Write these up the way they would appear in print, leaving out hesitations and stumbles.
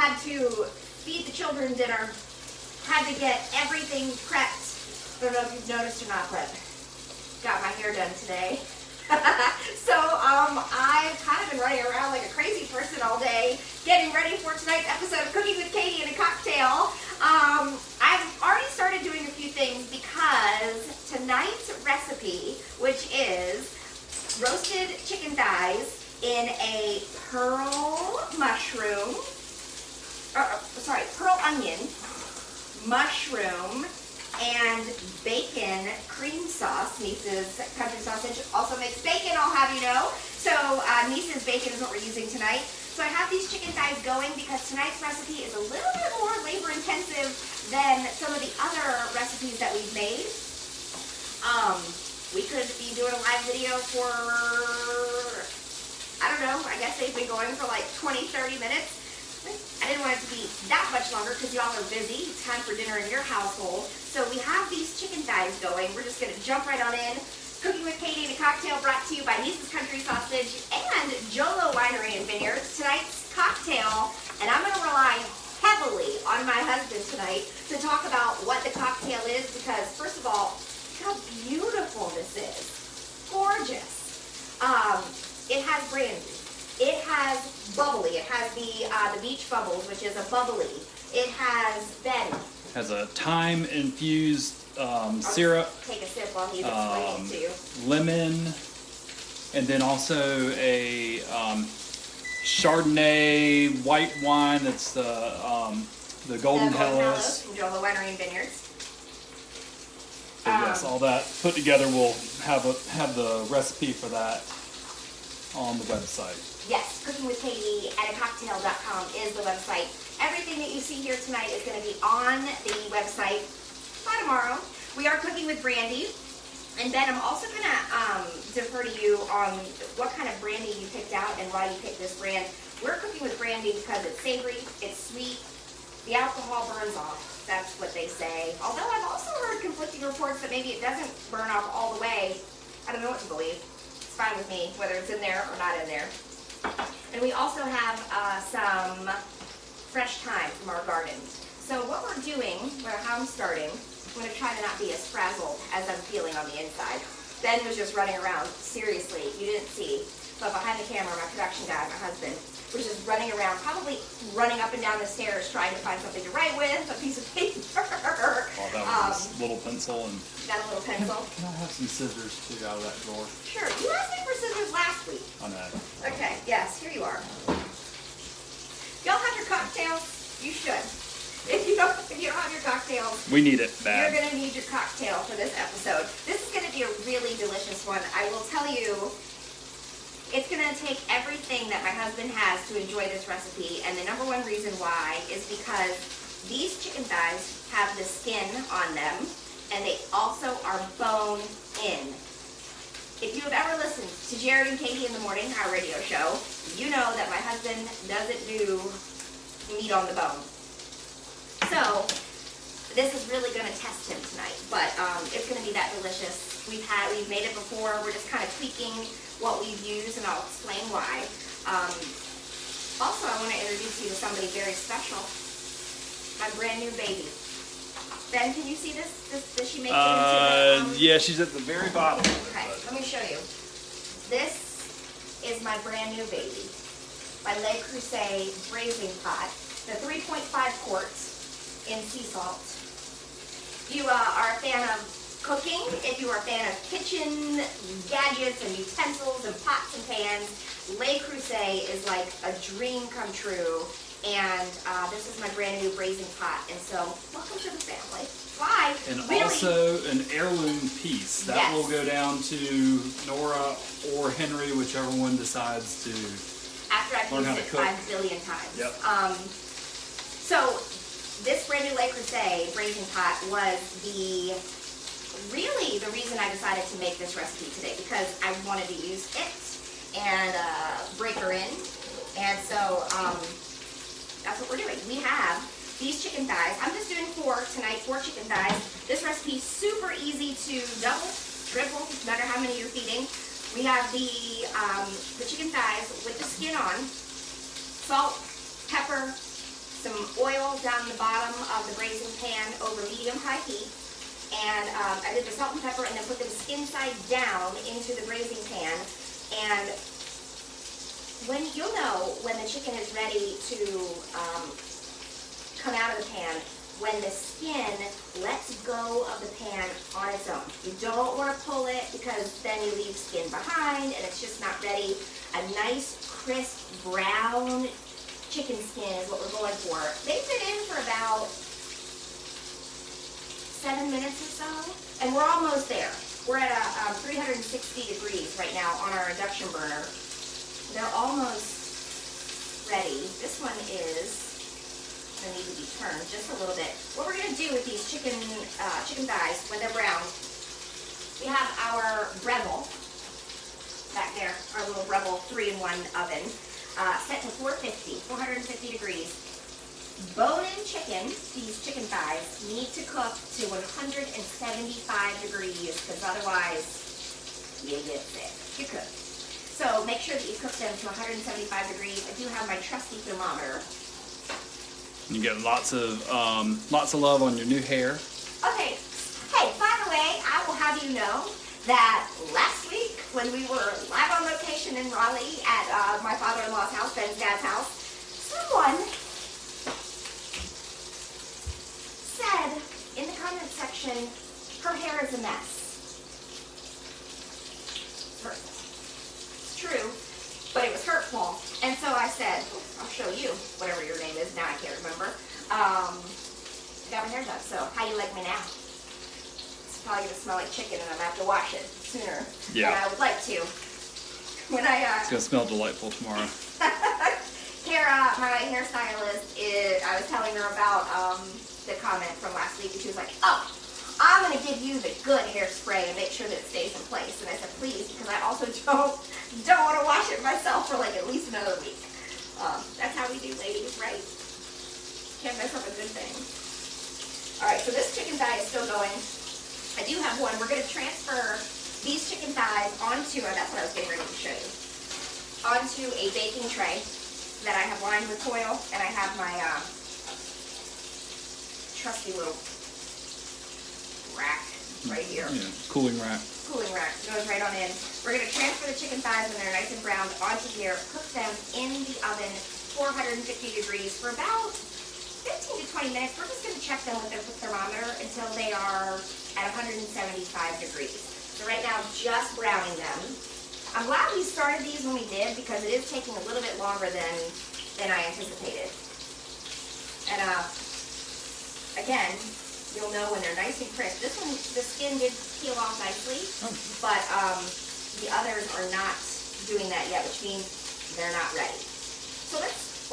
had to feed the children dinner, had to get everything prepped. I don't know if you've noticed or not, but got my hair done today. So I've kind of been running around like a crazy person all day, getting ready for tonight's episode of Cooking with Katie and a Cocktail. I've already started doing a few things because tonight's recipe, which is roasted chicken thighs in a pearl onion, mushroom, and bacon cream sauce. Niece's country sausage also makes bacon, I'll have you know. So Niece's bacon is what we're using tonight. So I have these chicken thighs going because tonight's recipe is a little bit more labor intensive than some of the other recipes that we've made. We could be doing a live video for, I don't know, I guess they've been going for like 20, 30 minutes. I didn't want it to be that much longer because y'all are busy. It's time for dinner in your household. So we have these chicken thighs going. We're just going to jump right on in. Cooking with Katie and a Cocktail brought to you by Niece's Country Sausage and Jolo Winery and Vineyards. Tonight's cocktail, and I'm going to rely heavily on my husband tonight to talk about what the cocktail is because, first of all, look how beautiful this is. Gorgeous. It has brandy. It has bubbly. It has the beach bubbles, which is a bubbly. It has Betty. Has a thyme-infused syrup. Take a sip while he's explaining to you. Lemon, and then also a Chardonnay white wine. That's the Golden Hellas from Jolo Winery and Vineyards. Yes, all that put together. We'll have the recipe for that on the website. Yes, cookingwithkatie@acocktail.com is the website. Everything that you see here tonight is going to be on the website by tomorrow. We are cooking with brandy. And Ben, I'm also going to defer to you on what kind of brandy you picked out and why you picked this brand. We're cooking with brandy because it's savory, it's sweet, the alcohol burns off. That's what they say. Although I've also heard conflicting reports that maybe it doesn't burn off all the way. I don't know what to believe. It's fine with me, whether it's in there or not in there. And we also have some fresh thyme from our garden. So what we're doing, how I'm starting, I'm going to try to not be as frazzled as I'm feeling on the inside. Ben was just running around. Seriously, you didn't see. But behind the camera, my production guy, my husband, was just running around, probably running up and down the stairs trying to find something to write with, a piece of paper. Oh, that was his little pencil. And got a little pencil. Can I have some scissors too out of that drawer? Sure. You asked me for scissors last week. I know. Okay, yes, here you are. Y'all have your cocktails? You should. If you don't have your cocktails, we need it bad. You're gonna need your cocktail for this episode. This is gonna be a really delicious one. I will tell you, it's gonna take everything that my husband has to enjoy this recipe, and the number one reason why is because these chicken thighs have the skin on them, and they also are bone in. If you have ever listened to Jared and Katie in the Morning, our radio show, you know that my husband doesn't do meat on the bone. So this is really going to test him tonight, but it's going to be that delicious. We've made it before. We're just kind of tweaking what we've used, and I'll explain why. Also, I want to introduce you to somebody very special. My brand new baby. Ben, can you see this? Does she make it into the... Yeah, she's at the very bottom. Okay, let me show you. This is my brand new baby. My Le Creuset braising pot. The 3.5 quarts in sea salt. If you are a fan of cooking, if you are a fan of kitchen gadgets and utensils and pots and pans, Le Creuset is like a dream come true. And this is my brand new braising pot. And so, welcome to the family. Why? And really, also an heirloom piece. That will go down to Nora or Henry, whichever one decides to after I've learn how used to it cook. 5 billion times. Yep. So this brand new Le Creuset braising pot was really the reason I decided to make this recipe today, because I wanted to use it and break her in. And so that's what we're doing. We have these chicken thighs. I'm just doing 4 tonight, 4 chicken thighs. This recipe is super easy to double, triple, no matter how many you're feeding. We have the chicken thighs with the skin on, salt, pepper, some oil down the bottom of the braising pan over medium-high heat. And I did the salt and pepper and then put them skin side down into the braising pan. And you'll know when the chicken is ready to come out of the pan, when the skin lets go of the pan on its own. You don't want to pull it because then you leave skin behind and it's just not ready. A nice, crisp, brown chicken skin is what we're going for. They've been in for about 7 minutes or so, and we're almost there. We're at 360 degrees right now on our induction burner. They're almost ready. This one is going to need to be turned just a little bit. What we're going to do with these chicken thighs when they're browned, we have our Breville back there, our little Breville 3-in-1 oven, set to 450 degrees. Bone-in chicken, these chicken thighs, need to cook to 175 degrees because otherwise you get sick. You could. So make sure that you cook them to 175 degrees. I do have my trusty thermometer. You get lots of love on your new hair. Okay. Hey, by the way, I will have you know that last week when we were live on location in Raleigh at my father-in-law's house, Ben's dad's house, someone said in the comment section, her hair is a mess. It's true, but it was hurtful. And so I said, I'll show you, whatever your name is, now I can't remember. I got my hair done, so how you like me now? It's probably gonna smell like chicken and I'm gonna have to wash it sooner than I would like to. When It's gonna smell delightful tomorrow. Kara, my hairstylist, I was telling her about the comment from last week, and she was like, oh, I'm going to give you the good hairspray and make sure that it stays in place. And I said, please, because I also don't want to wash it myself for like at least another week. That's how we do, ladies, right? Can't mess up a good thing. All right, so this chicken thigh is still going. I do have one. We're going to transfer these chicken thighs onto, that's what I was getting ready to show you, onto a baking tray that I have lined with foil, and I have my trusty little rack right here. Yeah, cooling rack. Cooling rack. Goes right on in. We're going to transfer the chicken thighs when they're nice and browned onto here, cook them in the oven 450 degrees for about 15 to 20 minutes. We're just going to check them with the thermometer until they are at 175 degrees. So right now, just browning them. I'm glad we started these when we did because it is taking a little bit longer than I anticipated. And again, you'll know when they're nice and crisp. This one, the skin did peel off nicely, but the others are not doing that yet, which means they're not ready. So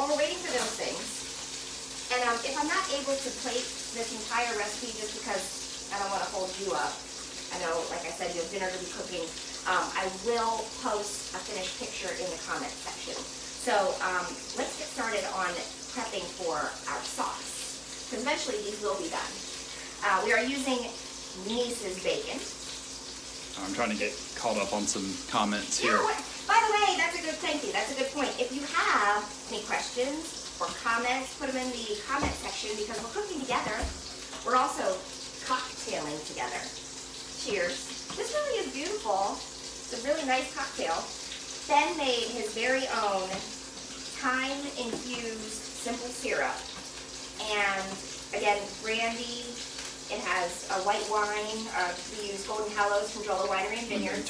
while we're waiting for those things, and if I'm not able to plate this entire recipe just because I don't want to hold you up, I know, like I said, you have dinner to be cooking, I will post a finished picture in the comment section. So let's get started on prepping for our sauce, because eventually these will be done. We are using Niece's bacon. I'm trying to get caught up on some comments here. Yeah, by the way, thank you, that's a good point. If you have any questions or comments, put them in the comment section because we're cooking together. We're also cocktailing together. Cheers. This really is beautiful. It's a really nice cocktail. Ben made his very own thyme-infused simple syrup. And again, brandy. It has a white wine. We use Golden Hallows from Jola Winery and Vineyards.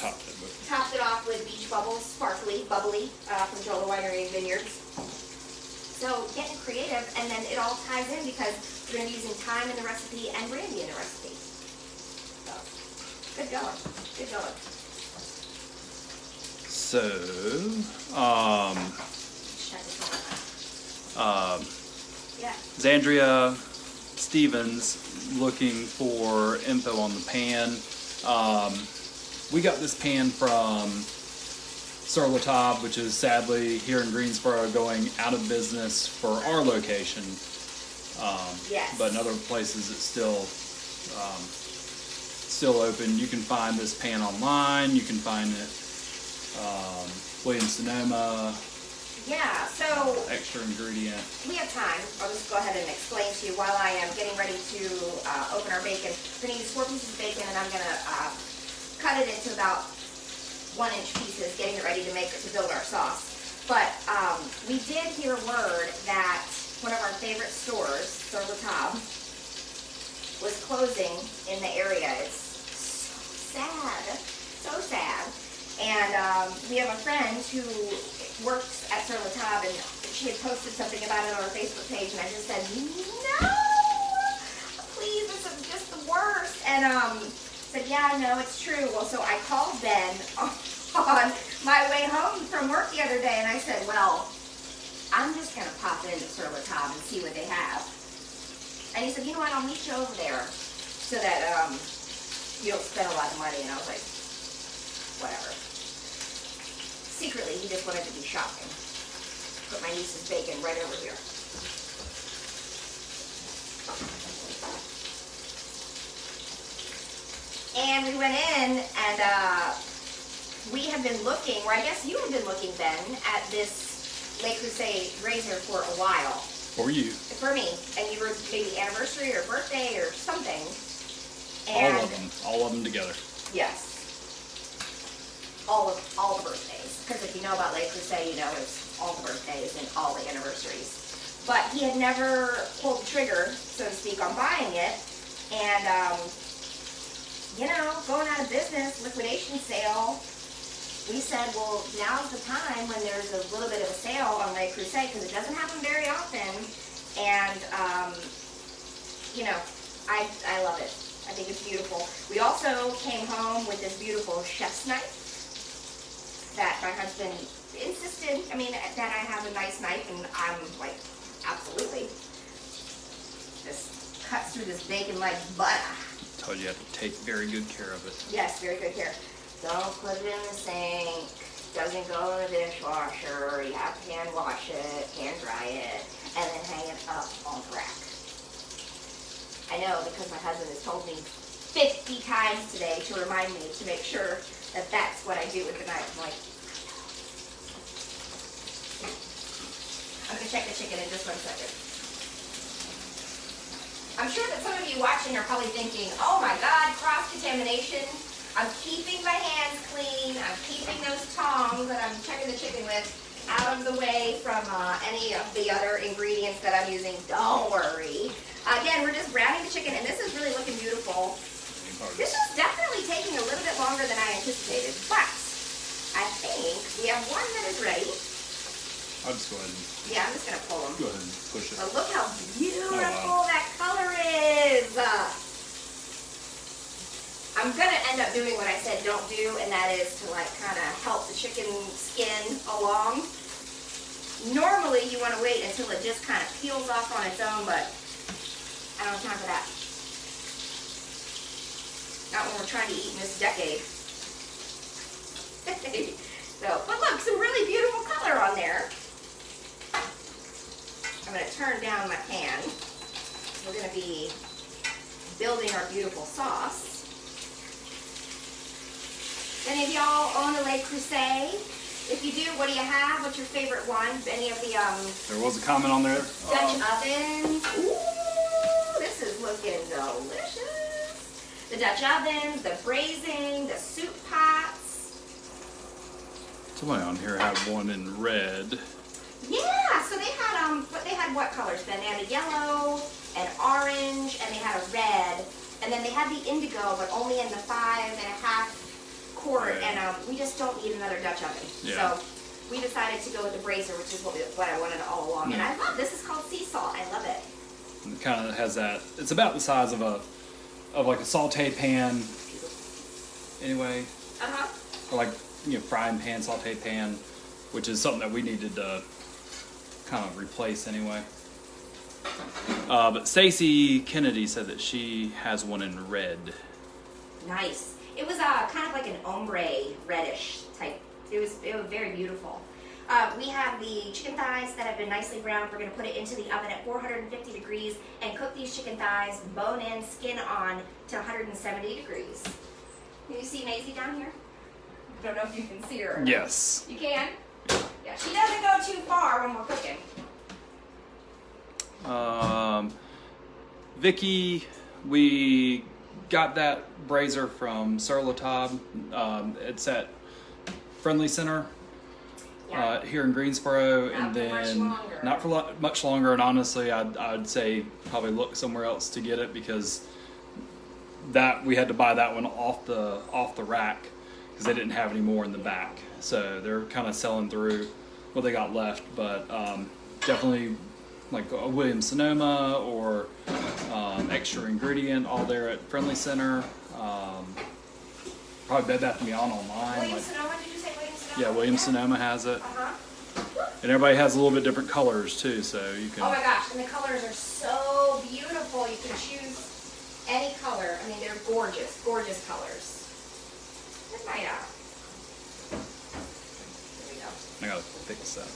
Topped it off with beach bubbles, sparkly, bubbly, from Jola Winery and Vineyards. So getting creative, and then it all ties in because we're going to be using thyme in the recipe and brandy in the recipe. So, good going. Good going. So, yeah. Zandria Stevens looking for info on the pan. We got this pan from Sur La Table, which is sadly here in Greensboro going out of business for our location. Yes. But in other places it's still open. You can find this pan online. You can find it Williams-Sonoma. Yeah, so extra ingredient. we have time. I'll just go ahead and explain to you while I am getting ready to open our bacon. We're going to use 4 pieces of bacon, and I'm going to cut it into about 1-inch pieces, getting it ready to build our sauce. But we did hear word that one of our favorite stores, Sur La Table, was closing in the area. It's so sad. And we have a friend who works at Sur La Table, and she had posted something about it on her Facebook page, and I just said, no, please, this is just the worst. And said, yeah, no, it's true. Well, so I called Ben on my way home from work the other day, and I said, well, I'm just going to pop into Sur La Table and see what they have. And he said, you know what, I'll meet you over there so that you don't spend a lot of money. And I was like, whatever. Secretly, he just wanted to be shopping. Put my niece's bacon right over here. And we went in, and we have been looking, or I guess you have been looking, Ben, at this Le Creuset razor for a while. For you. For me. And you were maybe anniversary or birthday or something. And All of them together. yes. All the birthdays. Because if you know about Le Creuset, you know it's all the birthdays and all the anniversaries. But he had never pulled the trigger, so to speak, on buying it. And, you know, going out of business, liquidation sale, we said, well, now's the time when there's a little bit of a sale on Le Creuset, because it doesn't happen very often. And, you know, I love it. I think it's beautiful. We also came home with this beautiful chef's knife that my husband insisted, that I have a nice knife, and I'm like, absolutely. Just cuts through this bacon like butter. I told you have to take very good care of it. Yes, very good care. Don't put it in the sink. Doesn't go in the dishwasher. You have to hand wash it, hand dry it, and then hang it up on the rack. I know, because my husband has told me 50 times today to remind me to make sure that that's what I do with the knife. I'm like, I'm going to check the chicken in just 1 second. I'm sure that some of you watching are probably thinking, oh my God, cross-contamination. I'm keeping my hands clean. I'm keeping those tongs that I'm checking the chicken with out of the way from any of the other ingredients that I'm using. Don't worry. Again, we're just browning the chicken, and this is really looking beautiful. This is definitely taking a little bit longer than I anticipated, but I think we have one that is ready. I'll just go ahead and... Yeah, I'm just going to pull them. Go ahead and push it. But look how beautiful wow. that color is. I'm going to end up doing what I said don't do, and that is to kind of help the chicken skin along. Normally, you want to wait until it just kind of peels off on its own, but I don't have time for that. Not when we're trying to eat in this decade. But look, some really beautiful color on there. I'm going to turn down my pan. We're going to be building our beautiful sauce. Any of y'all own a Le Creuset? If you do, what do you have? What's your favorite one? Any of the There was a comment on there. Dutch ovens? Ooh, this is looking delicious. The Dutch ovens, the braising, the soup pots. Somebody on here had one in red. Yeah, so they had what colors, Ben? They had a yellow, an orange, and they had a red. And then they had the indigo, but only in the 5.5 quart, right. And we just don't need another Dutch oven. Yeah. So we decided to go with the brazier, which is what I wanted all along. Yeah. And I love this. Is called sea salt. I love it. It kind of has that. It's about the size of like a saute pan. Anyway. Or like frying pan, saute pan, which is something that we needed to kind of replace anyway. But Stacy Kennedy said that she has one in red. Nice. It was kind of like an ombre reddish type. It was very beautiful. We have the chicken thighs that have been nicely browned. We're going to put it into the oven at 450 degrees and cook these chicken thighs bone in, skin on to 170 degrees. Can you see Maisie down here? I don't know if you can see her. Yes. You can? Yeah, she doesn't go too far when we're cooking. Vicky, we got that brazier from Sur La Table. It's at Friendly Center here in Greensboro, Not for much longer. Not for much longer. And honestly, I'd say probably look somewhere else to get it, because that we had to buy that one off the rack because they didn't have any more in the back. So they're kind of selling through what they got left, but definitely like a Williams Sonoma or extra ingredient, all there at Friendly Center. Probably Bed Bath & Beyond online. Williams Sonoma, did you say Williams Sonoma? Yeah, Williams Sonoma has it. Uh-huh. And everybody has a little bit different colors too, so you can. Oh my gosh, and the colors are so beautiful. You can choose any color. I mean, they're gorgeous, gorgeous colors. Where's my, there we go. I gotta fix that.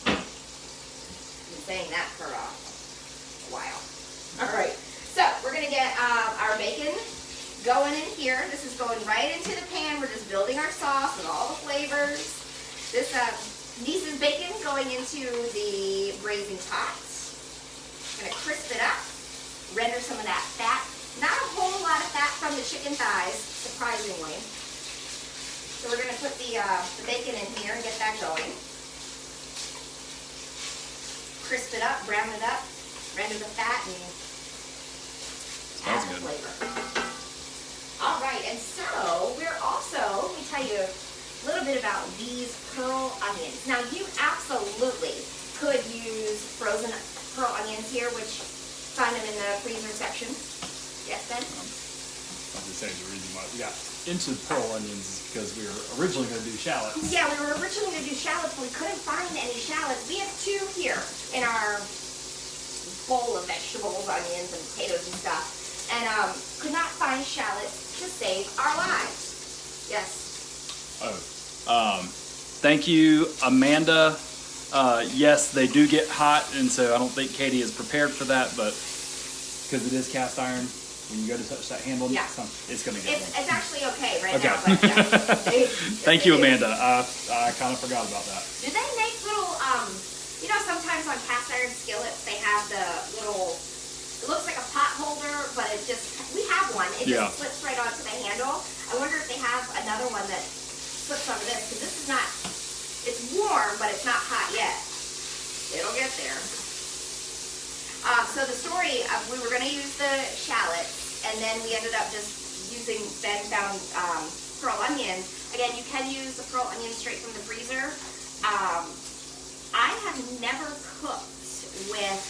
Been saying that for a while. All right, so we're gonna get our bacon going in here. This is going right into the pan. We're just building our sauce and all the flavors. This Niece's bacon going into the braising pot. Gonna crisp it up, render some of that fat. Not a whole lot of fat from the chicken thighs, surprisingly. So we're gonna put the bacon in here and get that going. Crisp it up, brown it up, render the fat, and add the flavor. All right, and so we're also, let me tell you a little bit about these pearl onions. Now, you absolutely could use frozen pearl onions here, which find them in the freezer section. Yes, Ben? I was gonna say the reason why we got into pearl onions is because we were originally going to do shallots. Yeah, we were originally going to do shallots, but we couldn't find any shallots. We have two here in our bowl of vegetables, onions, and potatoes and stuff, and could not find shallots to save our lives. Yes. Thank you, Amanda. Yes, they do get hot, and so I don't think Katie is prepared for that, but because it is cast iron, when you go to touch that handle, Yeah. it's going to get It's one. actually okay right Okay. now. But yeah. Thank you, Amanda. I kind of forgot about that. Do they make little, you know, sometimes on cast iron skillets, they have the little, it looks like a pot holder, but it just, we have one. It Yeah. just slips right onto the handle. I wonder if they have another one that slips onto this, because this is not, it's warm, but it's not hot yet. It'll get there. So the story of, we were going to use the shallots, and then we ended up just using Ben found pearl onions. Again, you can use the pearl onions straight from the freezer. I have never cooked with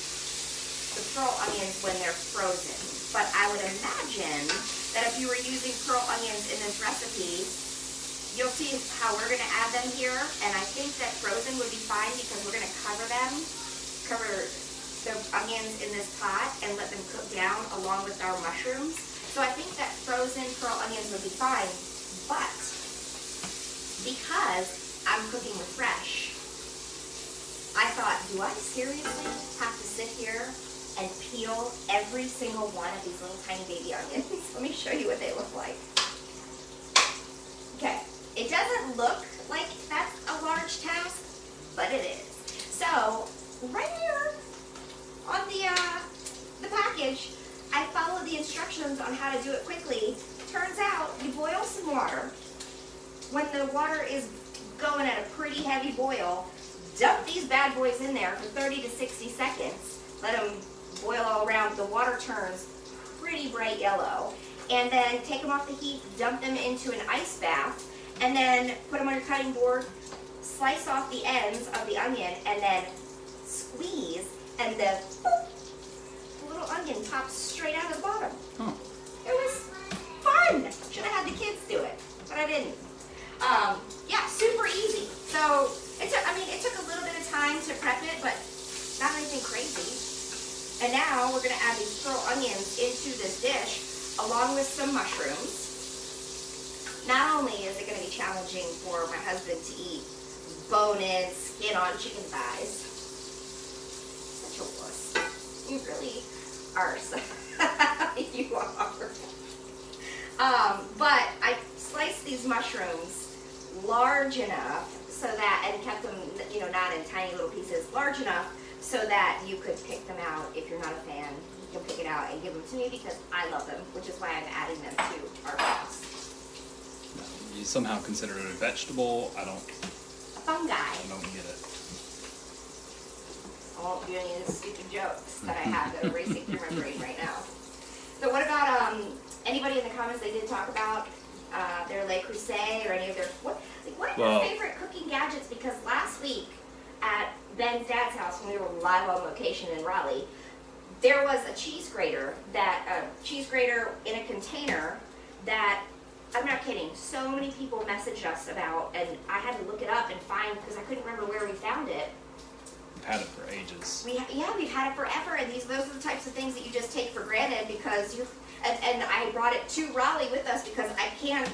the pearl onions when they're frozen, but I would imagine that if you were using pearl onions in this recipe, you'll see how we're going to add them here, and I think that frozen would be fine because we're going to cover the onions in this pot and let them cook down along with our mushrooms. So I think that frozen pearl onions would be fine, but because I'm cooking with fresh, I thought, do I seriously have to sit here and peel every single one of these little tiny baby onions? Let me show you what they look like. Okay, it doesn't look like that's a large task, but it is. So, right here on the package, I followed the instructions on how to do it quickly. Turns out, you boil some water. When the water is going at a pretty heavy boil, dump these bad boys in there for 30 to 60 seconds. Let them boil all around. The water turns pretty bright yellow. And then take them off the heat, dump them into an ice bath, and then put them on your cutting board, slice off the ends of the onion, and then squeeze, and the little onion pops straight out of the bottom. Huh. It was fun. Should have had the kids do it, but I didn't. Yeah, super easy. So it took a little bit of time to prep it, but not anything crazy. And now we're gonna add these pearl onions into this dish along with some mushrooms. Not only is it gonna be challenging for my husband to eat bone-in, skin-on chicken thighs. Such a wuss. You really are. You are. But I sliced these mushrooms large enough so that, and kept them, you know, not in tiny little pieces, large enough so that you could pick them out. If you're not a fan, you can pick it out and give them to me because I love them, which is why I'm adding them to our box. You somehow consider it a vegetable. I don't Fungi. get it. I won't do any of the stupid jokes that I have that are racing through my brain right now. So what about anybody in the comments they did talk about their Le Creuset or any of their what are your favorite cooking gadgets? Because last week at Ben's dad's house when we were live on location in Raleigh, there was a cheese grater in a container that, I'm not kidding, so many people messaged us about, and I had to look it up and find, because I couldn't remember where we found it. We've had it for ages. We've had it forever, and those are the types of things that you just take for granted because and I brought it to Raleigh with us because I can't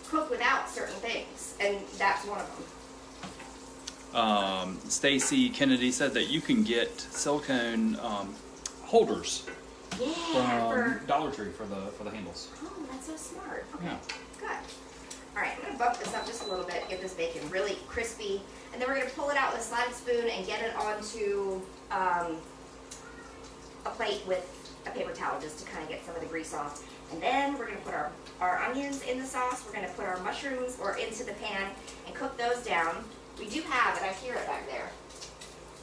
cook without certain things, and that's one of them. Stacy Kennedy said that you can get silicone holders from Dollar Tree for the handles. Oh, that's so smart. Okay, Yeah. good. All right, I'm gonna bump this up just a little bit, get this bacon really crispy, and then we're gonna pull it out with a slided spoon and get it onto a plate with a paper towel just to kind of get some of the grease off. And then we're gonna put our onions in the sauce. We're gonna put our mushrooms into the pan and cook those down. We do have, and I hear it back there,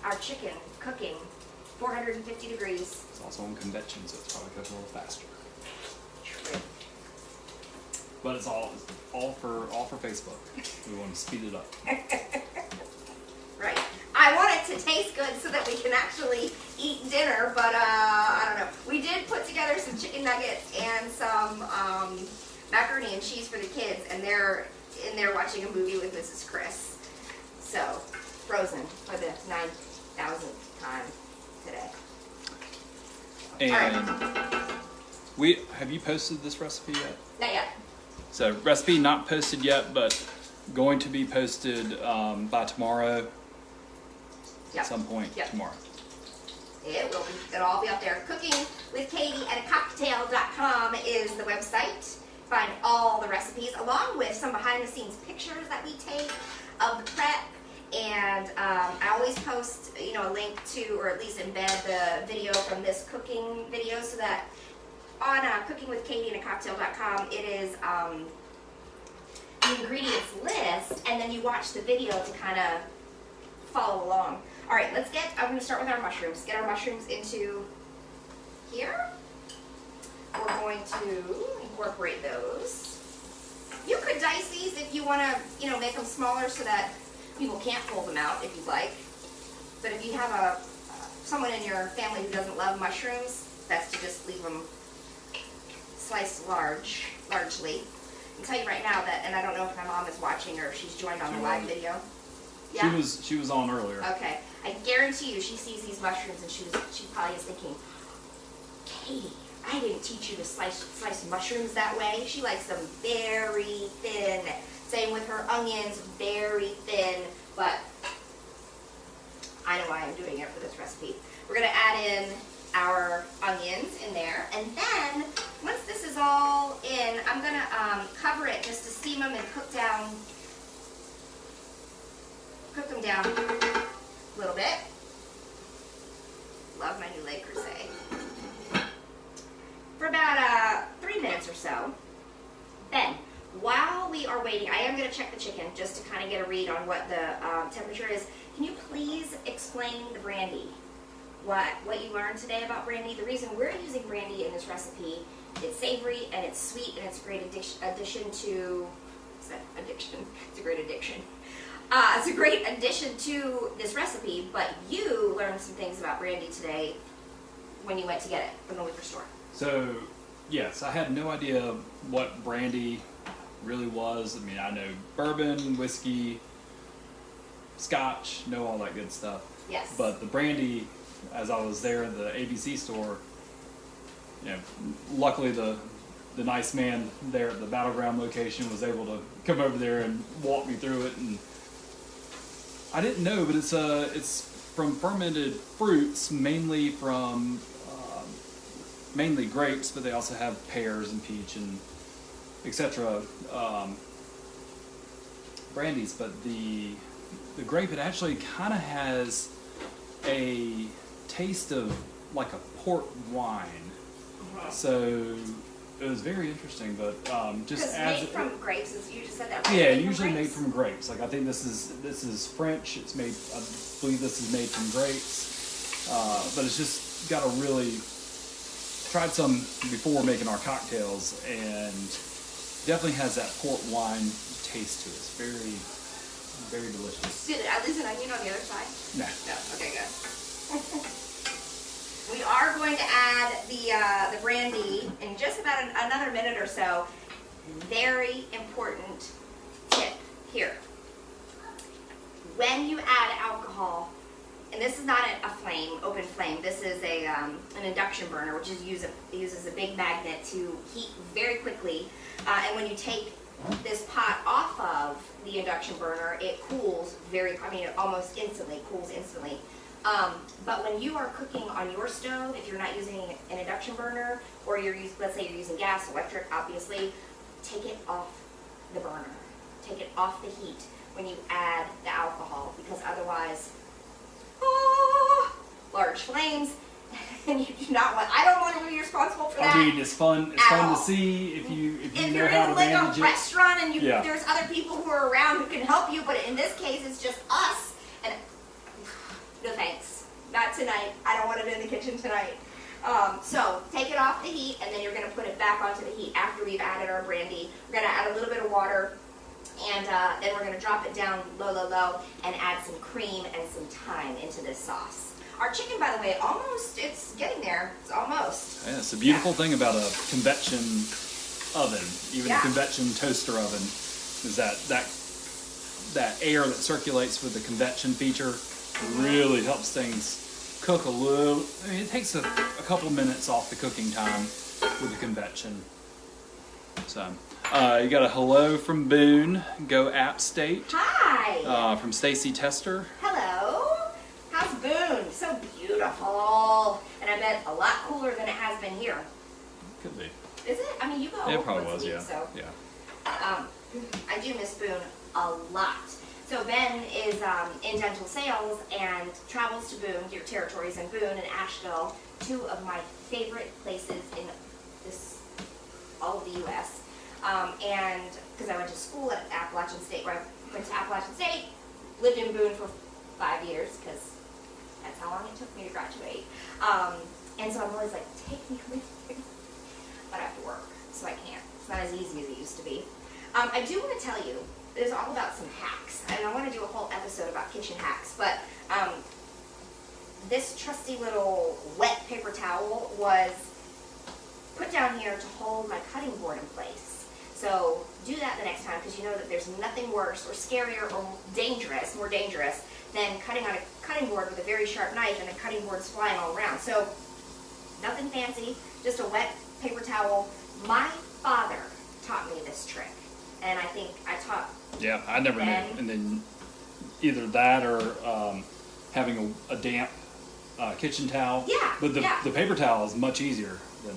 our chicken cooking 450 degrees. It's also on convection, so it's probably cooking a little faster. True. But it's all for Facebook. We want to speed it up. Right. I want it to taste good so that we can actually eat dinner, but I don't know. We did put together some chicken nuggets and some macaroni and cheese for the kids, and they're in there watching a movie with Mrs. Chris. So, Frozen for the 9,000th time today. And have you posted this recipe yet? Not yet. So recipe not posted yet, but going to be posted by tomorrow. Yep. At some point tomorrow. It will be. It'll all be up there. Cooking with Katie at cocktail.com is the website. Find all the recipes along with some behind the scenes pictures that we take of the prep. And I always post, a link to, or at least embed the video from this cooking video so that on Cooking with Katie at cocktail.com, it is the ingredients list, and then you watch the video to kind of follow along. All right, I'm going to start with our mushrooms. Get our mushrooms into here. We're going to incorporate those. You could dice these if you want to, make them smaller so that people can't pull them out if you'd like. But if you have someone in your family who doesn't love mushrooms, best to just leave them sliced largely. I can tell you right now that, and I don't know if my mom is watching or if she's joined on the live video. Yeah? She was on earlier. Okay. I guarantee you she sees these mushrooms and she probably is thinking, Katie, I didn't teach you to slice mushrooms that way. She likes them very thin. Same with her onions, very thin, but I know why I'm doing it for this recipe. We're gonna add in our onions in there, and then once this is all in, I'm gonna cover it just to steam them and cook them down a little bit. Love my new Le Creuset. For about 3 minutes or so. Then, while we are waiting, I am going to check the chicken just to kind of get a read on what the temperature is. Can you please explain the brandy? What you learned today about brandy? The reason we're using brandy in this recipe, it's savory and it's sweet and it's a great addition to... Is that addiction? It's a great addiction. It's a great addition to this recipe, but you learned some things about brandy today when you went to get it from the liquor store. So, yes, I had no idea what brandy really was. I mean, I know bourbon, whiskey, scotch, know all that good stuff. Yes. But the brandy, as I was there at the ABC store, luckily the nice man there at the Battleground location was able to come over there and walk me through it. And I didn't know, but it's from fermented fruits, mainly grapes, but they also have pears and peach and etc. brandies, but the grape, it actually kind of has a taste of like a port wine. So it was very interesting, but just Because as made from grapes, you just said that, right? yeah, Made from usually made grapes? from grapes. Like I think this is French. It's made. I believe this is made from grapes, but it's just got a really. Tried some before making our cocktails, and definitely has that port wine taste to it. It's very, very delicious. Did I lose an onion on the other side? Nah. No. Okay, good. We are going to add the brandy in just about another minute or so. Very important tip here. When you add alcohol, and this is not a flame, open flame. This is an induction burner, which uses a big magnet to heat very quickly. And when you take this pot off of the induction burner, it cools almost instantly, cools instantly. But when you are cooking on your stove, if you're not using an induction burner, or let's say you're using gas, electric, obviously, take it off the burner. Take it off the heat when you add the alcohol, because otherwise, large flames, and you do not want. I don't want to be responsible for that. I mean, it's fun. It's fun to see if you if know you're how in to like manage a it. restaurant and Yeah. there's other people who are around who can help you, but in this case, it's just us. And no thanks, not tonight. I don't want it in the kitchen tonight. So take it off the heat, and then you're going to put it back onto the heat after we've added our brandy. We're going to add a little bit of water. And then we're going to drop it down low, and add some cream and some thyme into this sauce. Our chicken, by the way, it's getting there. It's almost. Yeah, it's a beautiful thing about a convection oven, even a convection toaster oven, is that air that circulates with the convection feature really helps things cook a little. I mean, it takes a couple minutes off the cooking time with the convection. So. You got a hello from Boone, Go App State. Hi. From Stacy Tester. Hello. How's Boone? So beautiful. And I bet a lot cooler than it has been here. Could be. Is it? I mean, you go It probably once was, a week, yeah. so. Yeah. I do miss Boone a lot. So Ben is in dental sales and travels to Boone, your territories in Boone and Asheville, two of my favorite places in all of the U.S. And because I went to school at Appalachian State, where I went to Appalachian State, lived in Boone for 5 years, because that's how long it took me to graduate. And so I'm always like, take me with you. But I have to work, so I can't. It's not as easy as it used to be. I do want to tell you, it's all about some hacks. And I want to do a whole episode about kitchen hacks. But this trusty little wet paper towel was put down here to hold my cutting board in place. So do that the next time, because you know that there's nothing worse or scarier or more dangerous than cutting on a cutting board with a very sharp knife and the cutting board's flying all around. So nothing fancy, just a wet paper towel. My father taught me this trick, and I think I taught Yeah, I never knew. And then either that or having a damp kitchen towel. Yeah. But the paper towel is much easier than.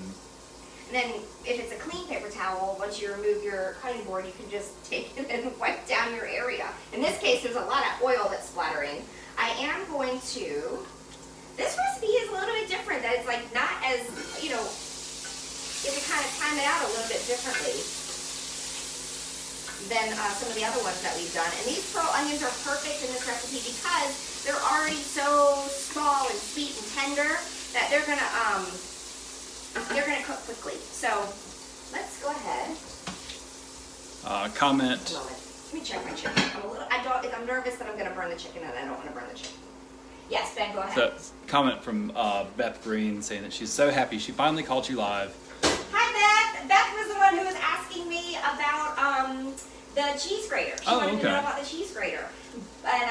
And then if it's a clean paper towel, once you remove your cutting board, you can just take it and wipe down your area. In this case, there's a lot of oil that's splattering. I am going to, this recipe is a little bit different, that it's like not as, you know, you can kind of time it out a little bit differently than some of the other ones that we've done. And these pearl onions are perfect in this recipe because they're already so small and sweet and tender that they're gonna cook quickly. So let's go ahead. Comment. A moment. Let me check my chicken. I'm nervous that I'm gonna burn the chicken, and I don't want to burn the chicken. Yes, Ben, go ahead. So, comment from Beth Green saying that she's so happy she finally caught you live. Hi, Beth. Beth was the one who was asking me about the cheese grater. She wanted to know about the cheese grater. And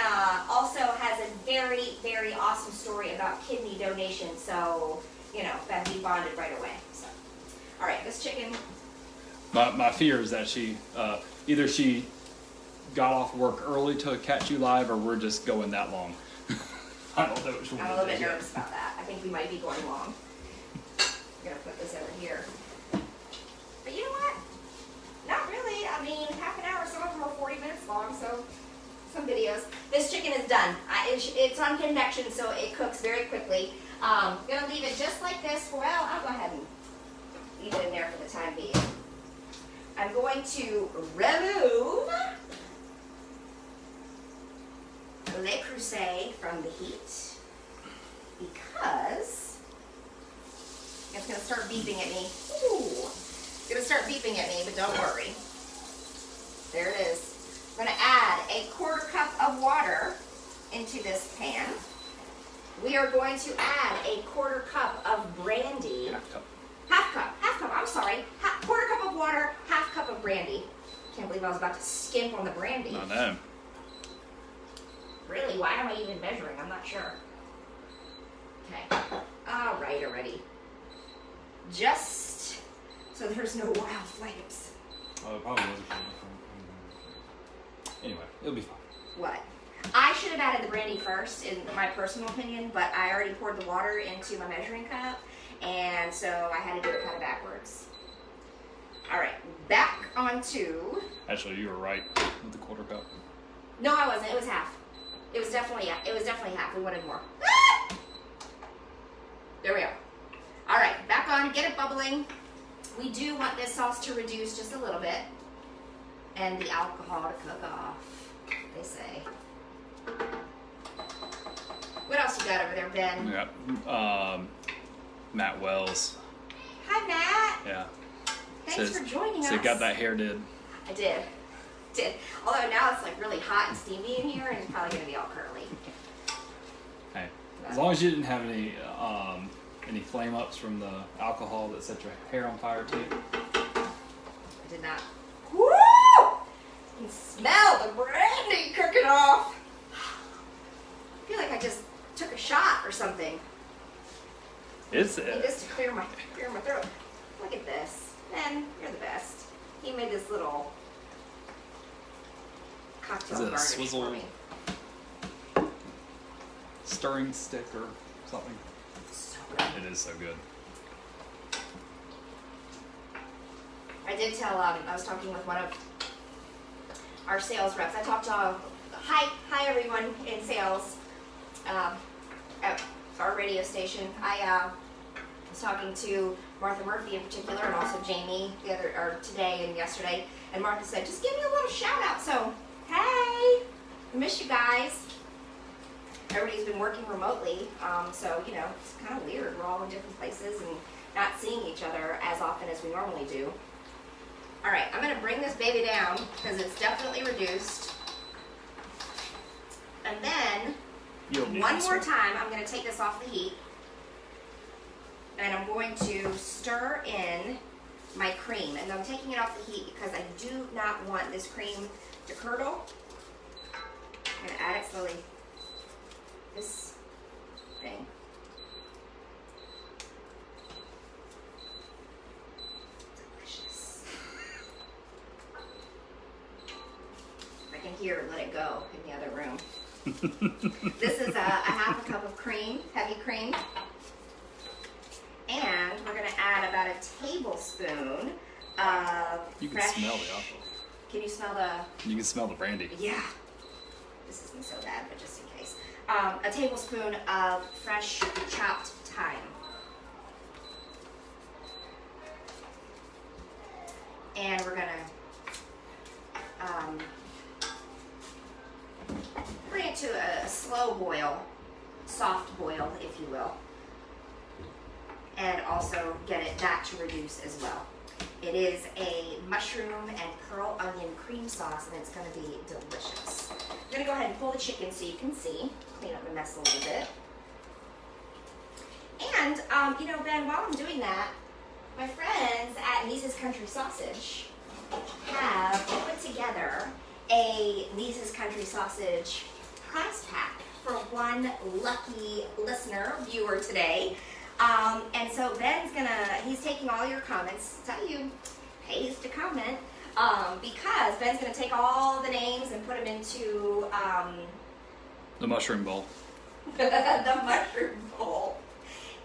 also has a very, very awesome story about kidney donation. So, you know, Beth, we bonded right away. So, all right, this chicken. My fear is that she either she got off work early to catch you live, or we're just going that long. I don't know which one. I'm a little bit nervous about that. I think we might be going long. I'm gonna put this over here. But you know what? Not really. I mean, half an hour. Some of them are 40 minutes long, so it's on convection, so it cooks very quickly. Gonna leave it just like this. Well, I'll go ahead and leave it in there for the time being. I'm going to remove Le Creuset from the heat because it's going to start beeping at me. Ooh, it's going to start beeping at me, but don't worry. There it is. I'm going to add a 1/4 cup of water into this pan. We are going to add a 1/4 cup of brandy. Half cup, I'm sorry. 1/4 cup of water, 1/2 cup of brandy. Can't believe I was about to skimp on the brandy. I know. Really, why am I even measuring? I'm not sure. Okay, all right already. Just so there's no wild flames. Oh, it probably wasn't. Anyway, it'll be fine. What? I should have added the brandy first, in my personal opinion, but I already poured the water into my measuring cup, and so I had to do it kind of backwards. All right, back onto. Actually, you were right with the 1/4 cup. No, I wasn't. It was half. It was definitely half. We wanted more. There we are. All right, back on. Get it bubbling. We do want this sauce to reduce just a little bit, and the alcohol to cook off, they say. What else you got over there, Ben? We got Matt Wells. Hi, Matt. Yeah. Thanks for joining us. So got that hair did. I did. Although now it's like really hot and steamy in here, and it's probably gonna be all curly. Hey, as long as you didn't have any flame ups from the alcohol that set your hair on fire too. I did not. Woo! You can smell the brandy cooking off. I feel like I just took a shot or something. It's I need this to clear my throat. Look at this. Ben, you're the best. He made this little cocktail Is it a garnish swizzle for me. stirring stick or something? So good. It is so good. I did tell, I was talking with one of our sales reps. I talked to, hi everyone in sales at our radio station. I was talking to Martha Murphy in particular, and also Jamie today and yesterday. And Martha said, just give me a little shout out. So, hey, I miss you guys. Everybody's been working remotely, so you know it's kind of weird. We're all in different places and not seeing each other as often as we normally do. All right, I'm gonna bring this baby down because it's definitely reduced. And then one more time, I'm gonna take this off the heat. And I'm going to stir in my cream. And I'm taking it off the heat because I do not want this cream to curdle. I'm going to add it slowly. This thing. Delicious. I can hear it let it go in the other room. This is a 1/2 cup of cream, heavy cream. And we're going to add about a tablespoon of You can fresh... smell the alcohol. Can you smell the... You can smell the brandy. Yeah. This isn't so bad, but just in case. A tablespoon of fresh chopped thyme. And we're going to bring it to a slow boil, soft boil, if you will. And also get that to reduce as well. It is a mushroom and pearl onion cream sauce, and it's going to be delicious. I'm going to go ahead and pull the chicken so you can see, clean up the mess a little bit. And, you know, Ben, while I'm doing that, my friends at Niece's Country Sausage have put together a Niece's Country Sausage prize pack for one lucky listener, viewer today. And so Ben's he's taking all your comments. Tell you, pays to comment, because Ben's gonna take all the names and put them into, The mushroom bowl. the mushroom bowl.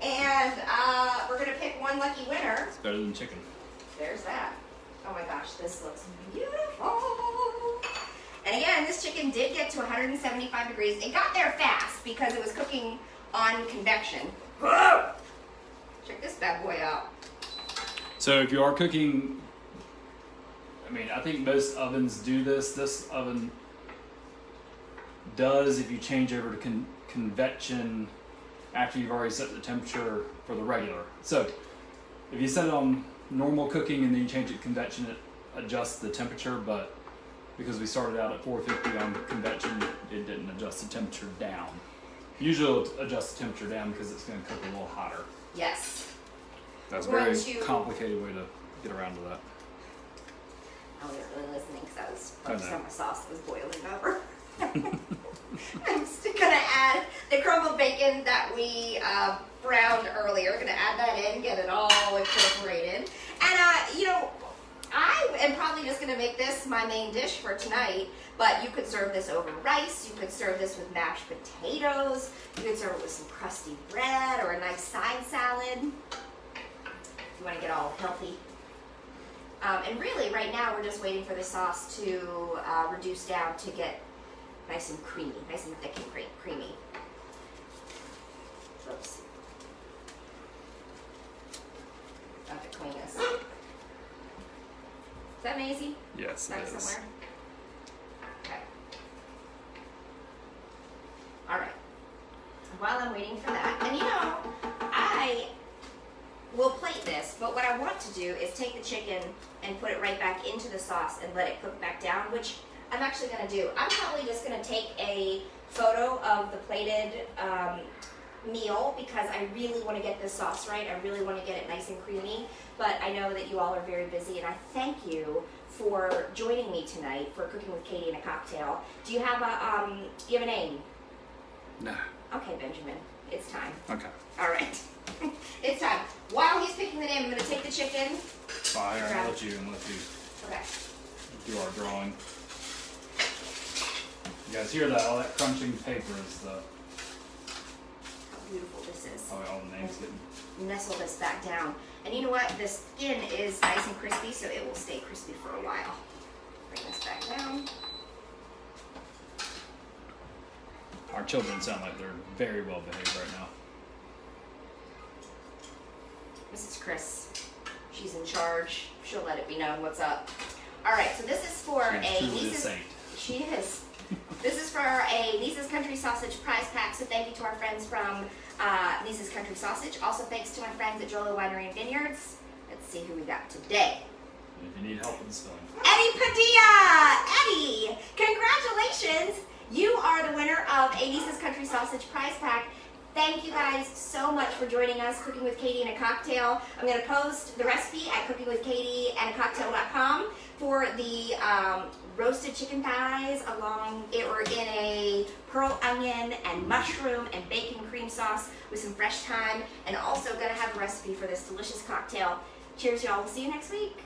And, we're gonna pick one lucky winner. It's better than chicken. There's that. Oh my gosh, this looks beautiful. And again, this chicken did get to 175 degrees. It got there fast because it was cooking on convection. Whoa! Check this bad boy out. So if you are cooking, I mean, I think most ovens do this. This oven does if you change over to convection after you've already set the temperature for the regular. So if you set it on normal cooking and then you change it to convection, it adjusts the temperature, but because we started out at 450 on convection, it didn't adjust the temperature down. Usually it'll adjust the temperature down because it's going to cook a little hotter. Yes. That's a very complicated way to get around to that. I wasn't really listening because I was focused on my sauce that was boiling over. I'm still going to add the crumbled bacon that we browned earlier. Going to add that in, get it all incorporated. And, you know, I am probably just going to make this my main dish for tonight, but you could serve this over rice, you could serve this with mashed potatoes, you could serve it with some crusty bread or a nice side salad. You want to get all healthy. And really, right now, we're just waiting for the sauce to reduce down to get nice and creamy, nice and thick and creamy. Oops. I have to clean this. Is that Maisie? Yes, it is. Somewhere? Okay. All right. While I'm waiting for that, and you know, I will plate this, but what I want to do is take the chicken and put it right back into the sauce and let it cook back down, which I'm actually going to do. I'm probably just going to take a photo of the plated meal because I really want to get this sauce right. I really want to get it nice and creamy, but I know that you all are very busy, and I thank you for joining me tonight for Cooking with Katie and a Cocktail. Do you have a name? No. Okay, Benjamin, it's time. Okay. All right. It's time. While he's picking the name, I'm going to take the chicken. Fire, I'll let you Okay. do our drawing. You guys hear that? All that crunching paper is the... How beautiful this is. Oh, all the names getting... Nestle this back down. And you know what? The skin is nice and crispy, so it will stay crispy for a while. Bring this back down. Our children sound like they're very well behaved right now. Mrs. Chris, she's in charge. She'll let it be known what's up. All right, so this is for She's a truly a niece's. saint. She is. This is for a Niece's Country Sausage prize pack. So thank you to our friends from Niece's Country Sausage. Also thanks to my friends at Jolo Winery and Vineyards. Let's see who we got today. If you need help with spelling. Eddie Padilla! Eddie, congratulations! You are the winner of a Niece's Country Sausage prize pack. Thank you guys so much for joining us, Cooking with Katie and a Cocktail. I'm going to post the recipe at cookingwithkatieandacocktail.com for the roasted chicken thighs or in a pearl onion and mushroom and bacon cream sauce with some fresh thyme, and also going to have a recipe for this delicious cocktail. Cheers, y'all. We'll see you next week.